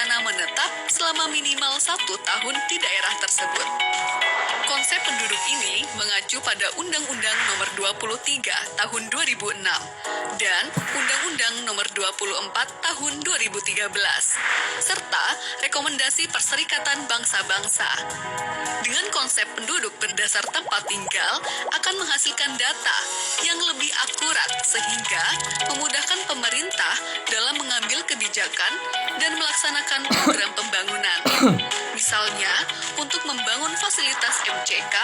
berencana menetap selama minimal 1 tahun di daerah tersebut. Konsep penduduk ini mengacu pada Undang-Undang Nomor 23 Tahun 2006 dan Undang-Undang Nomor 24 Tahun 2013 serta Rekomendasi Perserikatan Bangsa-Bangsa. Dengan konsep penduduk berdasar tempat tinggal akan menghasilkan data yang lebih akurat sehingga memudahkan pemerintah dalam mengambil kebijakan dan melaksanakan program pembangunan. Misalnya, untuk membangun fasilitas MCK,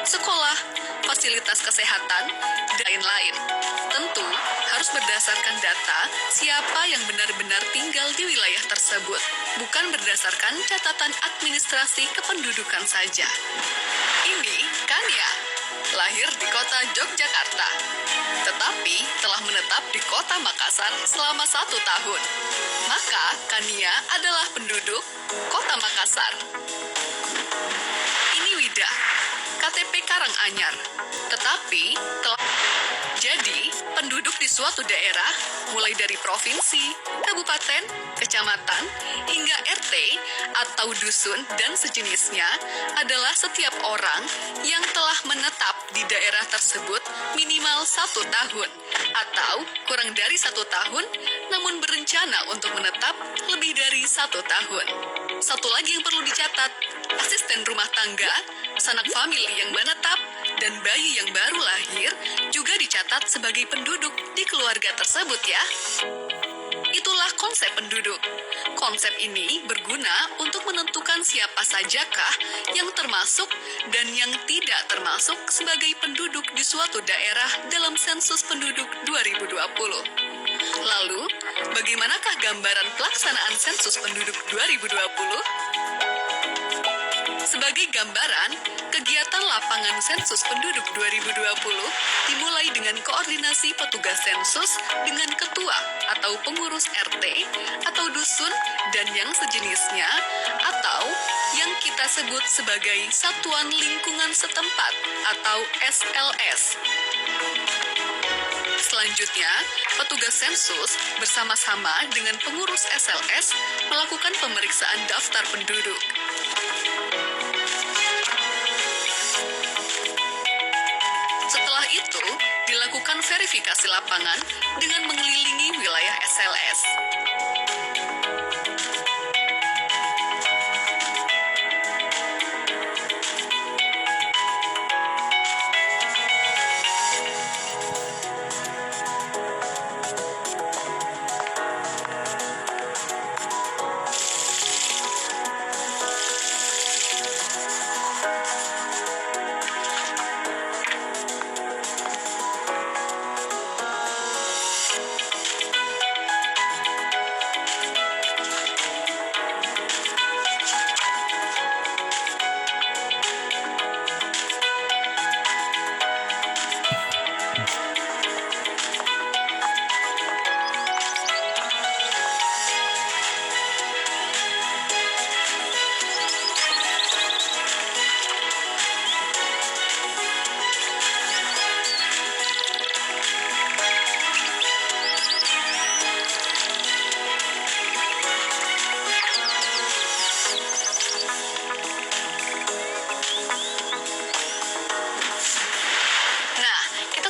sekolah, fasilitas kesehatan, dan lain-lain. Tentu harus berdasarkan data siapa yang benar-benar tinggal di wilayah tersebut, bukan berdasarkan catatan administrasi kependudukan saja. Ini Kania, lahir di kota Yogyakarta, tetapi telah menetap di kota Makassar selama 1 tahun. Maka Kania adalah penduduk kota Makassar. Ini Wida, KTP Karanganyar, tetapi telah jadi penduduk di suatu daerah, mulai dari provinsi, kabupaten, kecamatan, hingga RT atau dusun dan sejenisnya adalah setiap orang yang telah menetap di daerah tersebut minimal 1 tahun atau kurang dari 1 tahun, namun berencana untuk menetap lebih dari 1 tahun. Satu lagi yang perlu dicatat, asisten rumah tangga, sanak famili yang menetap, dan bayi yang baru lahir juga dicatat sebagai penduduk di keluarga tersebut ya. Itulah konsep penduduk. Konsep ini berguna untuk menentukan siapa sajakah yang termasuk dan yang tidak termasuk sebagai penduduk di suatu daerah dalam sensus penduduk 2020. Lalu, bagaimanakah gambaran pelaksanaan sensus penduduk 2020? Sebagai gambaran, kegiatan lapangan sensus penduduk 2020 dimulai dengan koordinasi petugas sensus dengan ketua atau pengurus RT atau dusun dan yang sejenisnya atau yang kita sebut sebagai Satuan Lingkungan Setempat atau SLS. Selanjutnya, petugas sensus bersama-sama dengan pengurus SLS melakukan pemeriksaan daftar penduduk. Setelah itu, dilakukan verifikasi lapangan dengan mengelilingi wilayah SLS.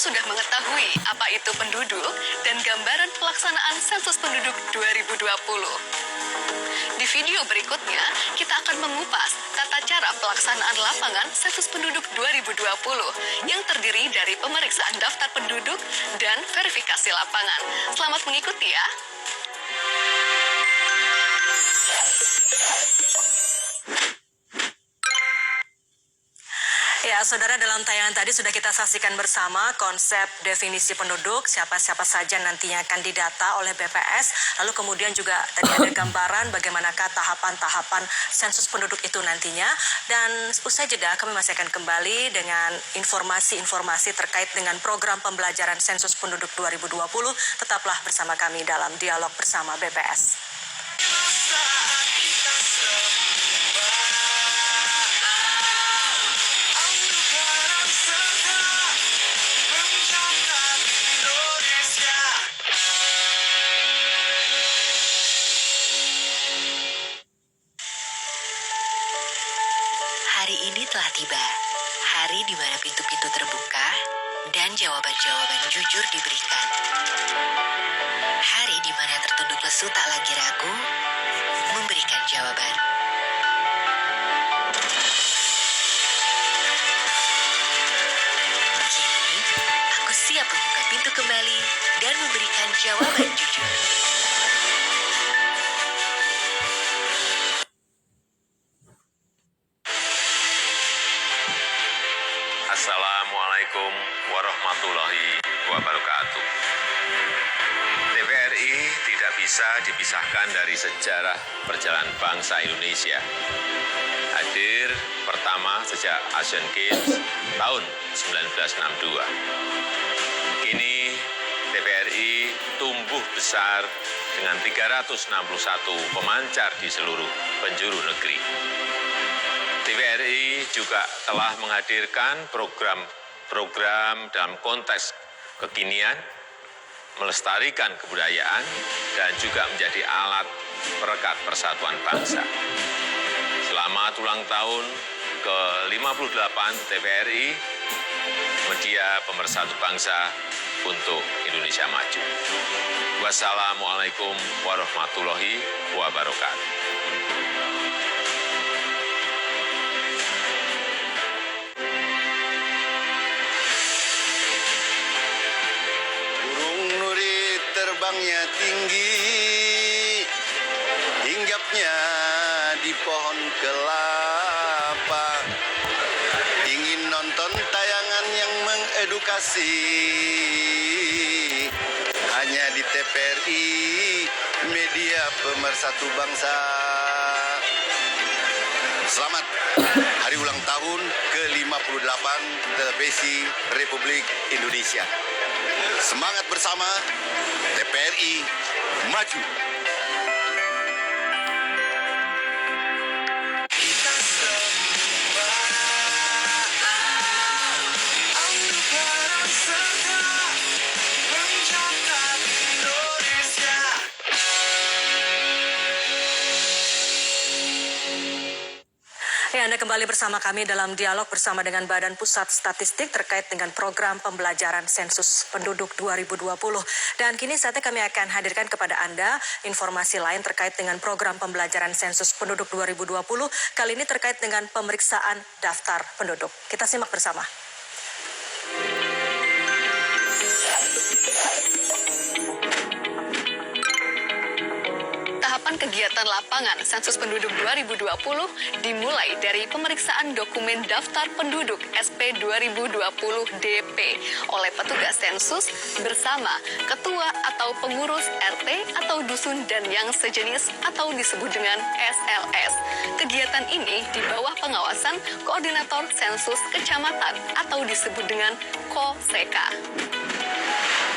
Sudah mengetahui apa itu penduduk dan gambaran pelaksanaan sensus penduduk 2020. Di video berikutnya, kita akan mengupas tata cara pelaksanaan lapangan sensus penduduk 2020 yang terdiri dari pemeriksaan daftar penduduk dan verifikasi lapangan. Selamat mengikuti ya! Ya, saudara, dalam tayangan tadi sudah kita saksikan bersama konsep definisi penduduk, siapa-siapa saja nantinya akan didata oleh BPS, lalu kemudian juga tadi ada gambaran bagaimanakah tahapan-tahapan sensus penduduk itu nantinya. Dan usai jeda kami masih akan kembali dengan informasi-informasi terkait dengan program pembelajaran sensus penduduk 2020. Tetaplah bersama kami dalam dialog bersama BPS. Hari ini telah tiba, hari di mana pintu-pintu terbuka dan jawaban-jawaban jujur diberikan. Hari di mana yang tertunduk lesu tak lagi ragu memberikan jawaban. Kini, aku siap membuka pintu kembali dan memberikan jawaban jujur. Assalamualaikum warahmatullahi wabarakatuh. TVRI tidak bisa dipisahkan dari sejarah perjalanan bangsa Indonesia. Hadir pertama sejak Asian Games tahun 1962. Kini TVRI tumbuh besar dengan 361 pemancar di seluruh penjuru negeri. TVRI juga telah menghadirkan program-program dalam konteks kekinian, melestarikan kebudayaan, dan juga menjadi alat perekat persatuan bangsa. Selamat ulang tahun ke-58 TVRI, media pemersatu bangsa untuk Indonesia Maju. Wassalamualaikum warahmatullahi wabarakatuh. Terbangnya tinggi, hinggapnya di pohon kelapa. Ingin nonton tayangan yang mengedukasi, hanya di TVRI, media pemersatu bangsa. Selamat hari ulang tahun ke-58 Televisi Republik Indonesia. Semangat bersama, TVRI Maju. Kita semua untuk harus segera mencatat Indonesia. Ya, Anda kembali bersama kami dalam dialog bersama dengan Badan Pusat Statistik terkait dengan program pembelajaran sensus penduduk 2020. Dan kini saatnya kami akan hadirkan kepada Anda informasi lain terkait dengan program pembelajaran sensus penduduk 2020. Kali ini terkait dengan pemeriksaan daftar penduduk. Kita simak bersama. Tahapan kegiatan lapangan sensus penduduk 2020 dimulai dari pemeriksaan dokumen daftar penduduk SP 2020 DP oleh petugas sensus bersama ketua atau pengurus RT atau dusun dan yang sejenis atau disebut dengan SLS. Kegiatan ini di bawah pengawasan Koordinator Sensus Kecamatan atau disebut dengan KOSEKA.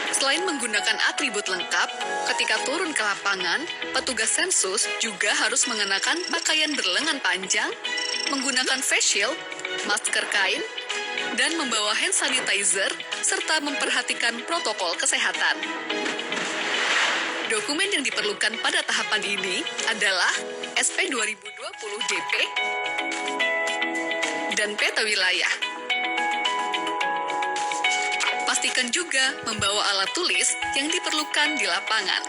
Selain menggunakan atribut lengkap, ketika turun ke lapangan, petugas sensus juga harus mengenakan pakaian berlengan panjang, menggunakan face shield, masker kain, dan membawa hand sanitizer, serta memperhatikan protokol kesehatan. Dokumen yang diperlukan pada tahapan ini adalah SP 2020 DP dan peta wilayah. Pastikan juga membawa alat tulis yang diperlukan di lapangan.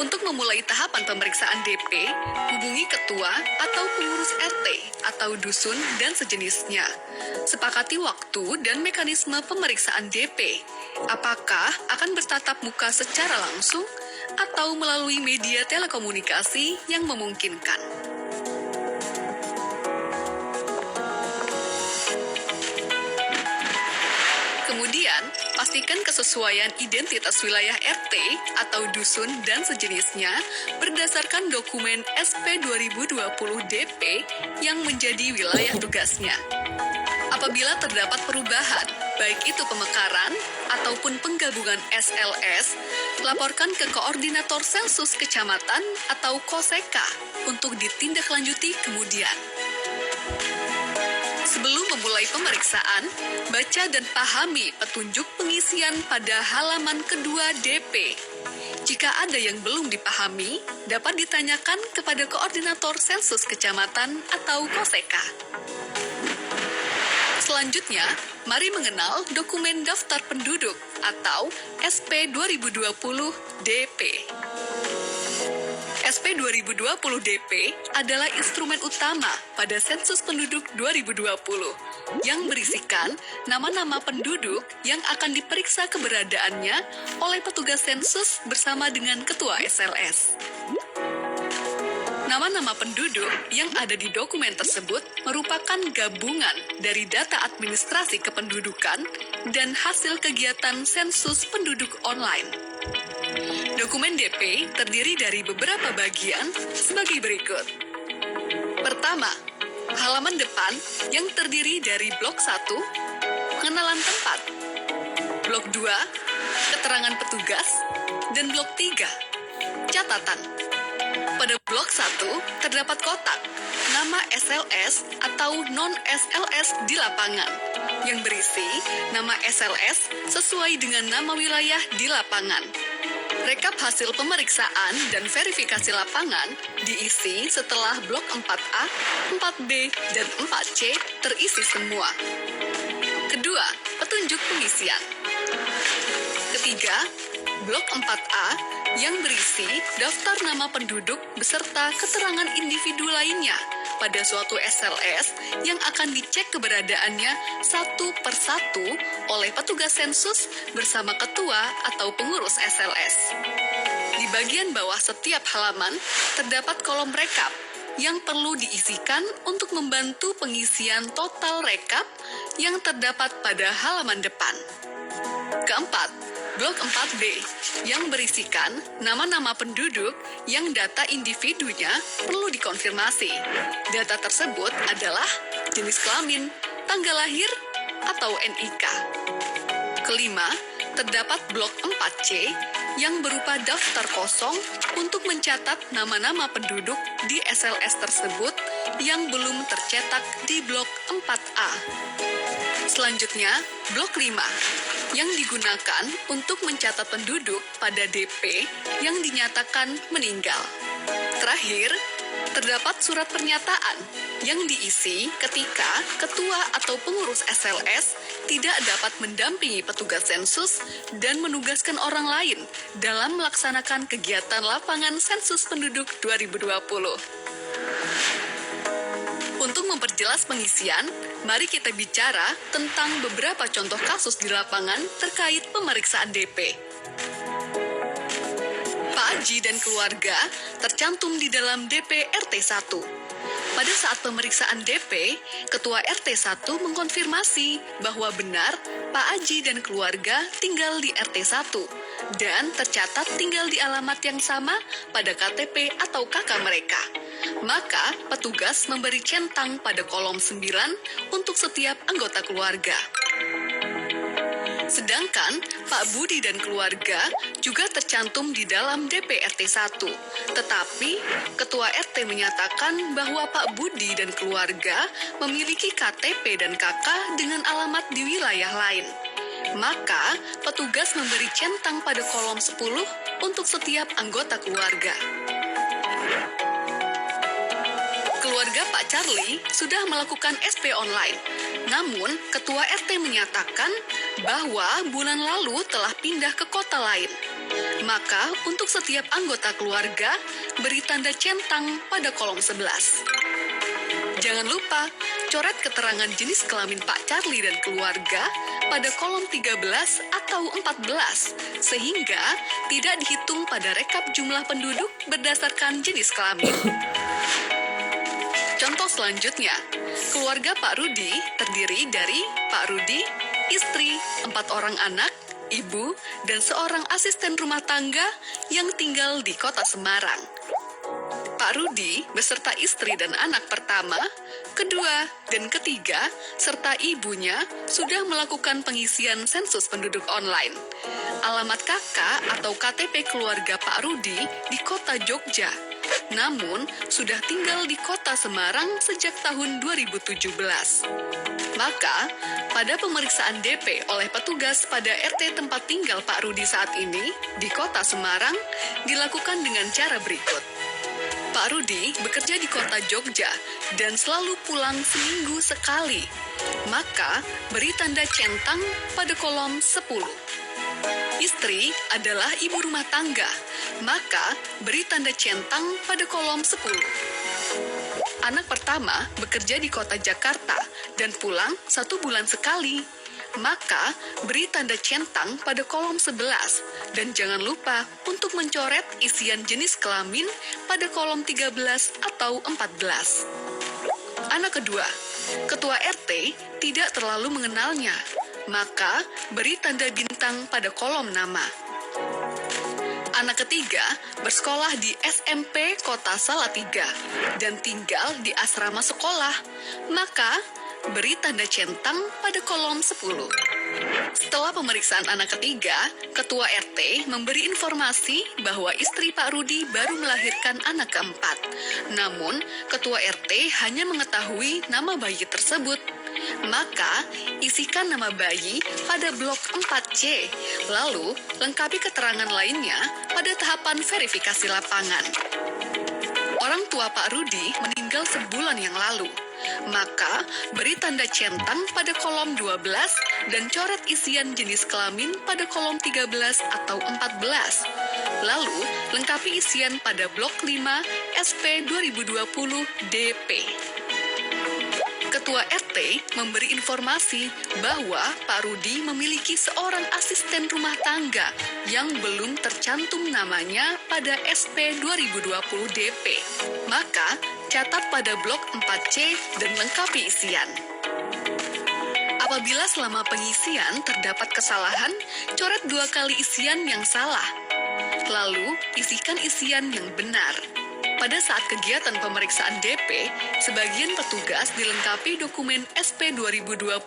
Untuk memulai tahapan pemeriksaan DP, hubungi ketua atau pengurus RT atau dusun dan sejenisnya. Sepakati waktu dan mekanisme pemeriksaan DP. Apakah akan bertatap muka secara langsung atau melalui media telekomunikasi yang memungkinkan. Kemudian, pastikan kesesuaian identitas wilayah RT atau dusun dan sejenisnya berdasarkan dokumen SP 2020 DP yang menjadi wilayah tugasnya. Apabila terdapat perubahan, baik itu pemekaran ataupun penggabungan SLS, laporkan ke Koordinator Sensus Kecamatan atau KOSEKA untuk ditindaklanjuti kemudian. Sebelum memulai pemeriksaan, baca dan pahami petunjuk pengisian pada halaman kedua DP. Jika ada yang belum dipahami, dapat ditanyakan kepada Koordinator Sensus Kecamatan atau KOSEKA. Selanjutnya, mari mengenal dokumen Daftar Penduduk atau SP 2020 DP. SP 2020 DP adalah instrumen utama pada sensus penduduk 2020 yang berisikan nama-nama penduduk yang akan diperiksa keberadaannya oleh petugas sensus bersama dengan ketua SLS. Nama-nama penduduk yang ada di dokumen tersebut merupakan gabungan dari data administrasi kependudukan dan hasil kegiatan sensus penduduk online. Dokumen DP terdiri dari beberapa bagian sebagai berikut. Pertama, halaman depan yang terdiri dari blok 1, pengenalan tempat, blok 2, keterangan petugas, dan blok 3, catatan. Pada blok 1 terdapat kotak nama SLS atau non-SLS di lapangan yang berisi nama SLS sesuai dengan nama wilayah di lapangan. Rekap hasil pemeriksaan dan verifikasi lapangan diisi setelah blok 4A, 4B, dan 4C terisi semua. Kedua, petunjuk pengisian. Ketiga, blok 4A yang berisi daftar nama penduduk beserta keterangan individu lainnya pada suatu SLS yang akan dicek keberadaannya satu persatu oleh petugas sensus bersama ketua atau pengurus SLS. Di bagian bawah setiap halaman terdapat kolom rekap yang perlu diisikan untuk membantu pengisian total rekap yang terdapat pada halaman depan. Keempat, blok 4B yang berisikan nama-nama penduduk yang data individunya perlu dikonfirmasi. Data tersebut adalah jenis kelamin, tanggal lahir, atau NIK. Kelima, terdapat blok 4C yang berupa daftar kosong untuk mencatat nama-nama penduduk di SLS tersebut yang belum tercetak di blok 4A. Selanjutnya, blok 5 yang digunakan untuk mencatat penduduk pada DP yang dinyatakan meninggal. Terakhir, terdapat surat pernyataan yang diisi ketika ketua atau pengurus SLS tidak dapat mendampingi petugas sensus dan menugaskan orang lain dalam melaksanakan kegiatan lapangan sensus penduduk 2020. Untuk memperjelas pengisian, mari kita bicara tentang beberapa contoh kasus di lapangan terkait pemeriksaan DP. Pak Aji dan keluarga tercantum di dalam DP RT 1. Pada saat pemeriksaan DP, Ketua RT 1 mengkonfirmasi bahwa benar Pak Aji dan keluarga tinggal di RT 1 dan tercatat tinggal di alamat yang sama pada KTP atau KK mereka. Maka, petugas memberi centang pada kolom 9 untuk setiap anggota keluarga. Sedangkan Pak Budi dan keluarga juga tercantum di dalam DP RT 1. Tetapi, Ketua RT menyatakan bahwa Pak Budi dan keluarga memiliki KTP dan KK dengan alamat di wilayah lain. Maka, petugas memberi centang pada kolom 10 untuk setiap anggota keluarga. Keluarga Pak Charlie sudah melakukan SP online. Namun, Ketua RT menyatakan bahwa bulan lalu telah pindah ke kota lain. Maka, untuk setiap anggota keluarga, beri tanda centang pada kolom 11. Jangan lupa, coret keterangan jenis kelamin Pak Charlie dan keluarga pada kolom 13 atau 14, sehingga tidak dihitung pada rekap jumlah penduduk berdasarkan jenis kelamin. Contoh selanjutnya, keluarga Pak Rudi terdiri dari Pak Rudi, istri, 4 orang anak, ibu, dan seorang asisten rumah tangga yang tinggal di kota Semarang. Pak Rudi beserta istri dan anak pertama, kedua, dan ketiga, serta ibunya sudah melakukan pengisian sensus penduduk online. Alamat KK atau KTP keluarga Pak Rudi di kota Jogja, namun sudah tinggal di kota Semarang sejak tahun 2017. Maka, pada pemeriksaan DP oleh petugas pada RT tempat tinggal Pak Rudi saat ini di Kota Semarang dilakukan dengan cara berikut. Pak Rudi bekerja di kota Jogja dan selalu pulang seminggu sekali. Maka, beri tanda centang pada kolom 10. Istri adalah ibu rumah tangga, maka beri tanda centang pada kolom 10. Anak pertama bekerja di kota Jakarta dan pulang 1 bulan sekali, maka beri tanda centang pada kolom 11 dan jangan lupa untuk mencoret isian jenis kelamin pada kolom 13 atau 14. Anak kedua, ketua RT tidak terlalu mengenalnya, maka beri tanda bintang pada kolom nama. Anak ketiga bersekolah di SMP Kota Salatiga dan tinggal di asrama sekolah, maka beri tanda centang pada kolom 10. Setelah pemeriksaan anak ketiga, Ketua RT memberi informasi bahwa istri Pak Rudi baru melahirkan anak keempat. Namun, Ketua RT hanya mengetahui nama bayi tersebut. Maka, isikan nama bayi pada blok 4C, lalu lengkapi keterangan lainnya pada tahapan verifikasi lapangan. Orang tua Pak Rudi meninggal sebulan yang lalu, maka beri tanda centang pada kolom 12 dan coret isian jenis kelamin pada kolom 13 atau 14. Lalu, lengkapi isian pada blok 5 SP 2020 DP. Ketua RT memberi informasi bahwa Pak Rudi memiliki seorang asisten rumah tangga yang belum tercantum namanya pada SP 2020 DP. Maka, catat pada blok 4C dan lengkapi isian. Apabila selama pengisian terdapat kesalahan, coret 2 kali isian yang salah. Lalu, isikan isian yang benar. Pada saat kegiatan pemeriksaan DP, sebagian petugas dilengkapi dokumen SP 2020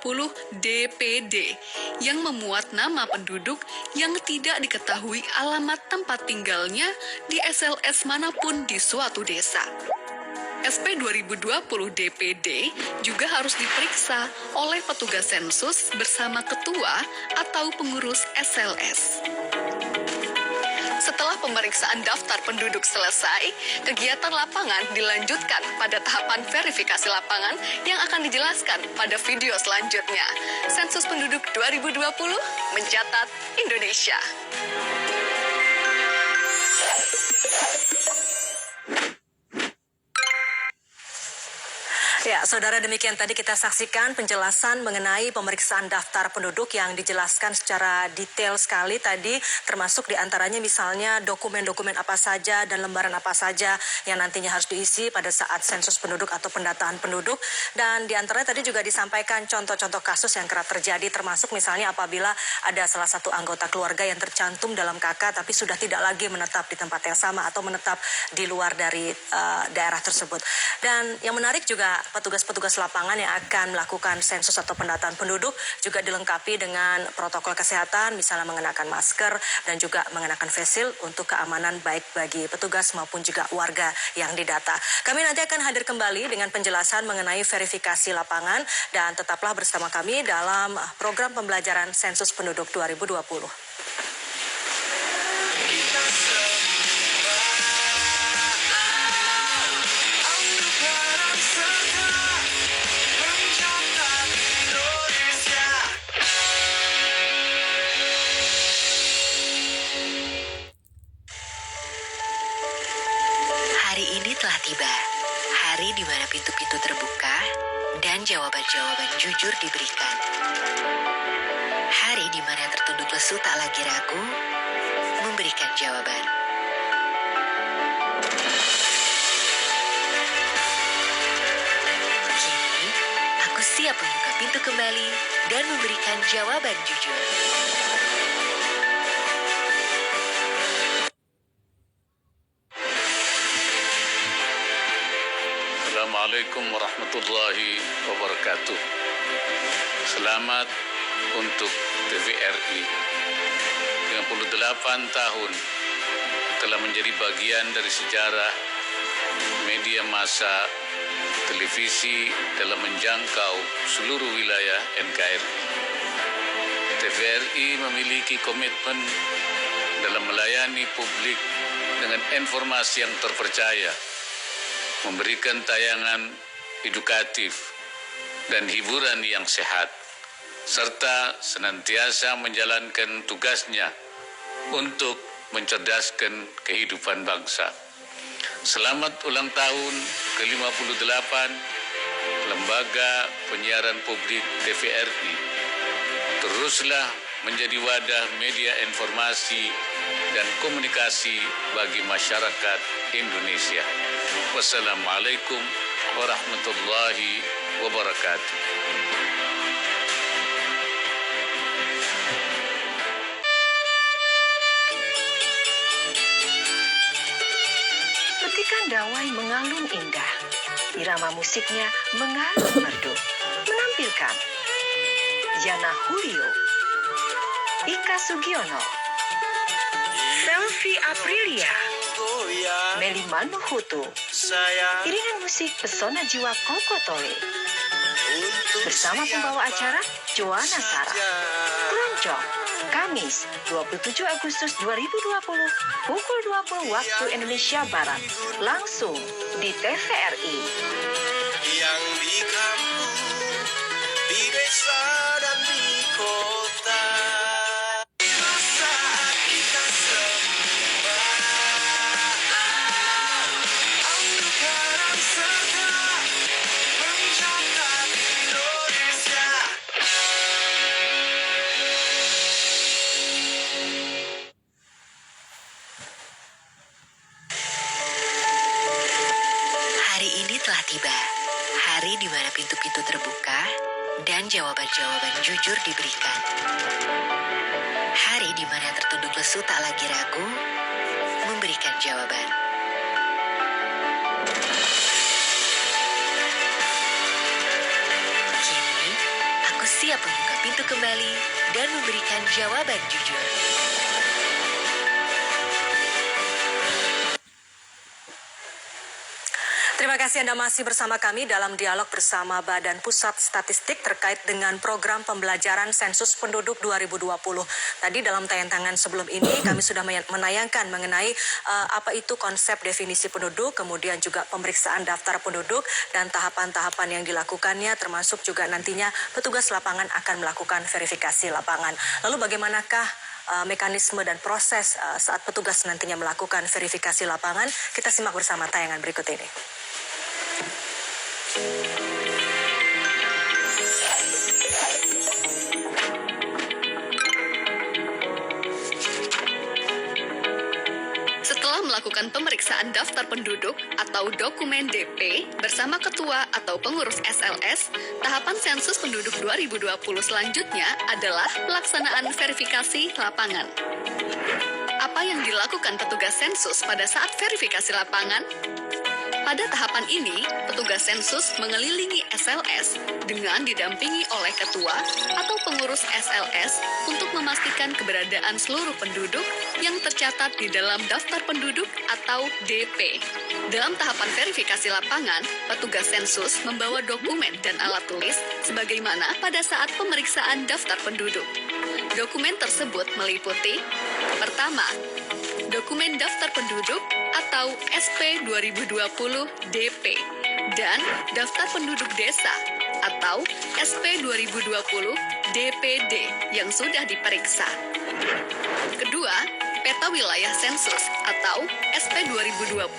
DPD yang memuat nama penduduk yang tidak diketahui alamat tempat tinggalnya di SLS manapun di suatu desa. SP 2020 DPD juga harus diperiksa oleh petugas sensus bersama ketua atau pengurus SLS. Setelah pemeriksaan daftar penduduk selesai, kegiatan lapangan dilanjutkan pada tahapan verifikasi lapangan yang akan dijelaskan pada video selanjutnya. Sensus penduduk 2020 mencatat Indonesia. Ya, saudara, demikian tadi kita saksikan penjelasan mengenai pemeriksaan daftar penduduk yang dijelaskan secara detail sekali tadi, termasuk diantaranya misalnya dokumen-dokumen apa saja dan lembaran apa saja yang nantinya harus diisi pada saat sensus penduduk atau pendataan penduduk. Dan diantaranya tadi juga disampaikan contoh-contoh kasus yang kerap terjadi, termasuk misalnya apabila ada salah satu anggota keluarga yang tercantum dalam KK tapi sudah tidak lagi menetap di tempat yang sama atau menetap di luar dari daerah tersebut. Dan yang menarik juga petugas-petugas lapangan yang akan melakukan sensus atau pendataan penduduk juga dilengkapi dengan protokol kesehatan, misalnya mengenakan masker dan juga mengenakan face shield untuk keamanan baik bagi petugas maupun juga warga yang didata. Kami nanti akan hadir kembali dengan penjelasan mengenai verifikasi lapangan dan tetaplah bersama kami dalam program pembelajaran sensus penduduk 2020. Hari ini telah tiba, hari di mana pintu-pintu terbuka dan jawaban-jawaban jujur diberikan. Hari di mana yang tertunduk lesu tak lagi ragu memberikan jawaban. Kini, aku siap membuka pintu kembali dan memberikan jawaban jujur. Assalamualaikum warahmatullahi wabarakatuh. Selamat untuk TVRI. 58 tahun telah menjadi bagian dari sejarah media massa televisi dalam menjangkau seluruh wilayah NKRI. TVRI memiliki komitmen dalam melayani publik dengan informasi yang terpercaya, memberikan tayangan edukatif dan hiburan yang sehat, serta senantiasa menjalankan tugasnya untuk mencerdaskan kehidupan bangsa. Selamat ulang tahun ke-58 Lembaga Penyiaran Publik TVRI. Teruslah menjadi wadah media informasi dan komunikasi bagi masyarakat Indonesia. Wassalamualaikum warahmatullahi wabarakatuh. Petikan dawai mengalun indah. Irama musiknya mengalun merdu. Menampilkan Yana Julio, Ika Sugiono, Selvi Aprilia, Goyang Meli Manuhutu, sayang iringan musik pesona jiwa Koko Tole. untuk Bersama pembawa acara Joanna Sarah. Keroncong, Kamis 27 Agustus 2020, pukul 20 waktu Indonesia Barat. Langsung di TVRI. yang di kampung, di desa dan di kota. Saat kita semua amukan segera mencatat Indonesia. Hari ini telah tiba. Hari di mana pintu-pintu terbuka dan jawaban-jawaban jujur diberikan. Hari di mana yang tertunduk lesu tak lagi ragu memberikan jawaban. Kini, aku siap membuka pintu kembali dan memberikan jawaban jujur. Terima kasih Anda masih bersama kami dalam dialog bersama Badan Pusat Statistik terkait dengan program pembelajaran sensus penduduk 2020. Tadi dalam tayangan sebelum ini kami sudah menayangkan mengenai apa itu konsep definisi penduduk, kemudian juga pemeriksaan daftar penduduk dan tahapan-tahapan yang dilakukannya, termasuk juga nantinya petugas lapangan akan melakukan verifikasi lapangan. Lalu bagaimanakah mekanisme dan proses saat petugas nantinya melakukan verifikasi lapangan? Kita simak bersama tayangan berikut ini. Setelah melakukan pemeriksaan daftar penduduk atau dokumen DP bersama ketua atau pengurus SLS, tahapan sensus penduduk 2020 selanjutnya adalah pelaksanaan verifikasi lapangan. Apa yang dilakukan petugas sensus pada saat verifikasi lapangan? Pada tahapan ini, petugas sensus mengelilingi SLS dengan didampingi oleh ketua atau pengurus SLS untuk memastikan keberadaan seluruh penduduk yang tercatat di dalam daftar penduduk atau DP. Dalam tahapan verifikasi lapangan, petugas sensus membawa dokumen dan alat tulis sebagaimana pada saat pemeriksaan daftar penduduk. Dokumen tersebut meliputi: pertama, dokumen daftar penduduk atau SP 2020 DP dan daftar penduduk desa atau SP 2020 DPD yang sudah diperiksa. Kedua, peta wilayah sensus atau SP 2020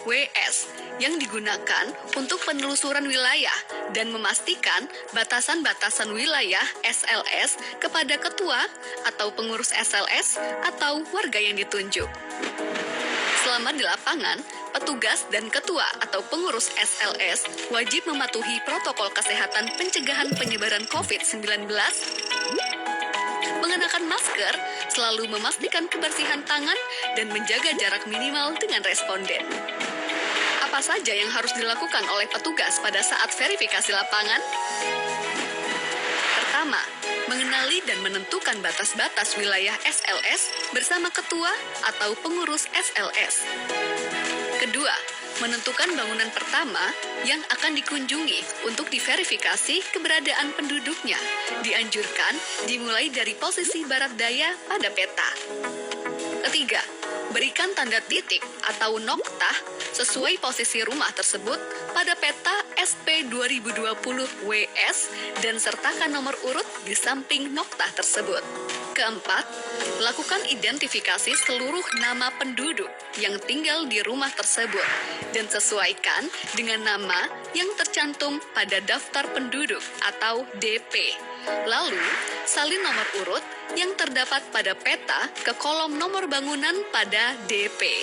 WS yang digunakan untuk penelusuran wilayah dan memastikan batasan-batasan wilayah SLS kepada ketua atau pengurus SLS atau warga yang ditunjuk. Selama di lapangan, petugas dan ketua atau pengurus SLS wajib mematuhi protokol kesehatan pencegahan penyebaran COVID-19, mengenakan masker, selalu memastikan kebersihan tangan, dan menjaga jarak minimal dengan responden. Apa saja yang harus dilakukan oleh petugas pada saat verifikasi lapangan? Pertama, mengenali dan menentukan batas-batas wilayah SLS bersama ketua atau pengurus SLS. Kedua, menentukan bangunan pertama yang akan dikunjungi untuk diverifikasi keberadaan penduduknya. Dianjurkan dimulai dari posisi barat daya pada peta. Ketiga, berikan tanda titik atau noktah sesuai posisi rumah tersebut pada peta SP 2020 WS dan sertakan nomor urut di samping noktah tersebut. Keempat, lakukan identifikasi seluruh nama penduduk yang tinggal di rumah tersebut dan sesuaikan dengan nama yang tercantum pada daftar penduduk atau DP. Lalu, salin nomor urut yang terdapat pada peta ke kolom nomor bangunan pada DP.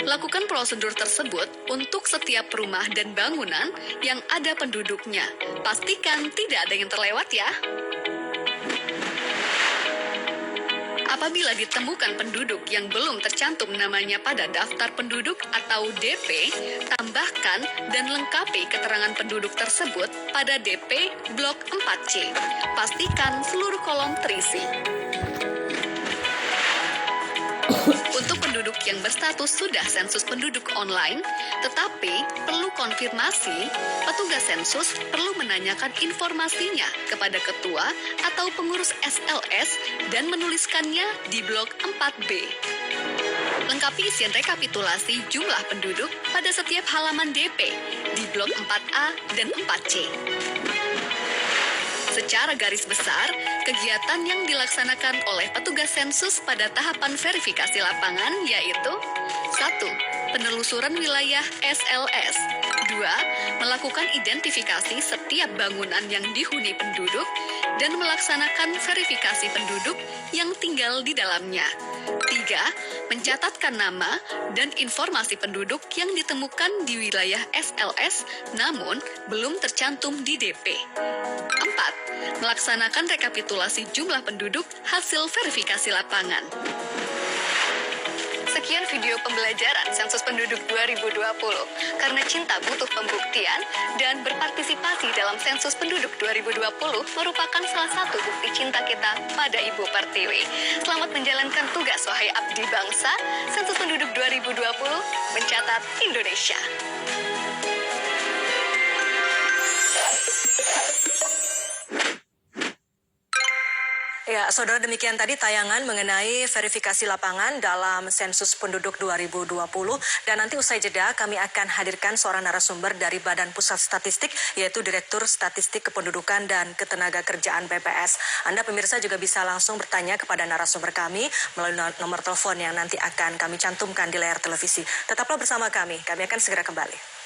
Lakukan prosedur tersebut untuk setiap rumah dan bangunan yang ada penduduknya. Pastikan tidak ada yang terlewat ya. Apabila ditemukan penduduk yang belum tercantum namanya pada daftar penduduk atau DP, tambahkan dan lengkapi keterangan penduduk tersebut pada DP Blok 4C. Pastikan seluruh kolom terisi. Untuk penduduk yang berstatus sudah sensus penduduk online, tetapi perlu konfirmasi, petugas sensus perlu menanyakan informasinya kepada ketua atau pengurus SLS dan menuliskannya di blok 4B. Lengkapi isian rekapitulasi jumlah penduduk pada setiap halaman DP di blok 4A dan 4C. Secara garis besar, kegiatan yang dilaksanakan oleh petugas sensus pada tahapan verifikasi lapangan yaitu 1. Penelusuran wilayah SLS. 2. Melakukan identifikasi setiap bangunan yang dihuni penduduk dan melaksanakan verifikasi penduduk yang tinggal di dalamnya. 3. Mencatatkan nama dan informasi penduduk yang ditemukan di wilayah SLS namun belum tercantum di DP. 4. Melaksanakan rekapitulasi jumlah penduduk hasil verifikasi lapangan. Sekian video pembelajaran Sensus Penduduk 2020. Karena cinta butuh pembuktian dan berpartisipasi dalam Sensus Penduduk 2020 merupakan salah satu bukti cinta kita pada Ibu Pertiwi. Selamat menjalankan tugas wahai abdi bangsa. Sensus Penduduk 2020 mencatat Indonesia. Ya, saudara, demikian tadi tayangan mengenai verifikasi lapangan dalam Sensus Penduduk 2020. Dan nanti usai jeda kami akan hadirkan seorang narasumber dari Badan Pusat Statistik, yaitu Direktur Statistik Kependudukan dan Ketenagakerjaan BPS. Anda pemirsa juga bisa langsung bertanya kepada narasumber kami melalui nomor telepon yang nanti akan kami cantumkan di layar televisi. Tetaplah bersama kami akan segera kembali.